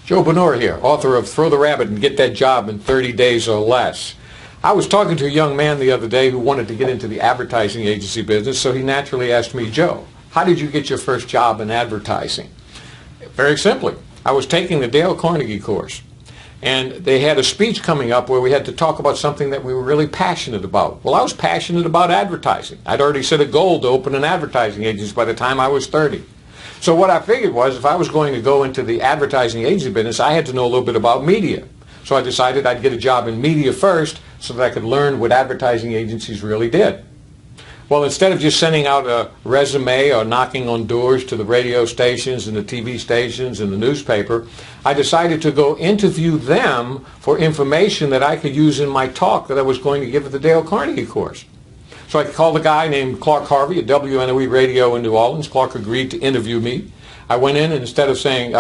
Joe Bonor here, author of Throw the Rabbit and Get That Job in 30 Days or Less. I was talking to a young man the other day who wanted to get into the advertising agency business, so he naturally asked me, Joe, how did you get your first job in advertising? Very simply, I was taking the Dale Carnegie course, and they had a speech coming up where we had to talk about something that we were really passionate about. Well, I was passionate about advertising. I'd already set a goal to open an advertising agency by the time I was 30. So what I figured was if I was going to go into the advertising agency business, I had to know a little bit about media. So I decided I'd get a job in media first so that I could learn what advertising agencies really did. Well, instead of just sending out a resume or knocking on doors to the radio stations and the TV stations and the newspaper, I decided to go interview them for information that I could use in my talk that I was going to give at the Dale Carnegie course. So I called a guy named Clark Harvey at WNOE Radio in New Orleans. Clark agreed to interview me. I went in and instead of saying,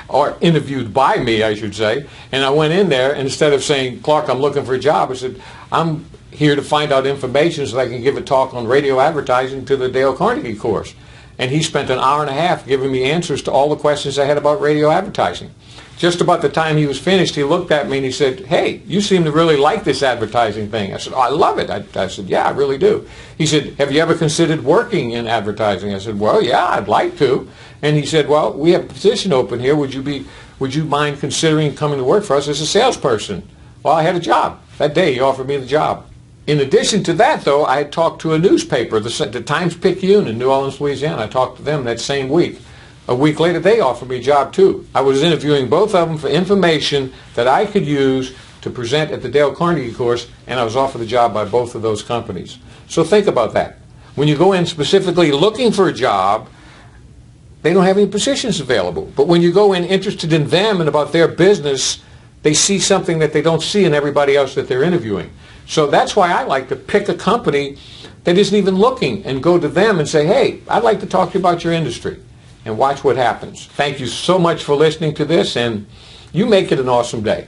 or interviewed by me, I should say, and I went in there and instead of saying, Clark, I'm looking for a job, I said, I'm here to find out information so that I can give a talk on radio advertising to the Dale Carnegie course. And he spent an hour and a half giving me answers to all the questions I had about radio advertising. Just about the time he was finished, he looked at me and he said, hey, you seem to really like this advertising thing. I said, oh, I love it. I said, yeah, I really do. He said, have you ever considered working in advertising? I said, well, yeah, I'd like to. And he said, well, we have a position open here. Would you mind considering coming to work for us as a salesperson? Well, I had a job. That day he offered me the job. In addition to that, though, I had talked to a newspaper, the Times-Picayune in New Orleans, Louisiana. I talked to them that same week. A week later, they offered me a job, too. I was interviewing both of them for information that I could use to present at the Dale Carnegie course, and I was offered the job by both of those companies. So think about that. When you go in specifically looking for a job, they don't have any positions available. But when you go in interested in them and about their business, they see something that they don't see in everybody else that they're interviewing. So that's why I like to pick a company that isn't even looking and go to them and say, hey, I'd like to talk to you about your industry. And watch what happens. Thank you so much for listening to this, and you make it an awesome day.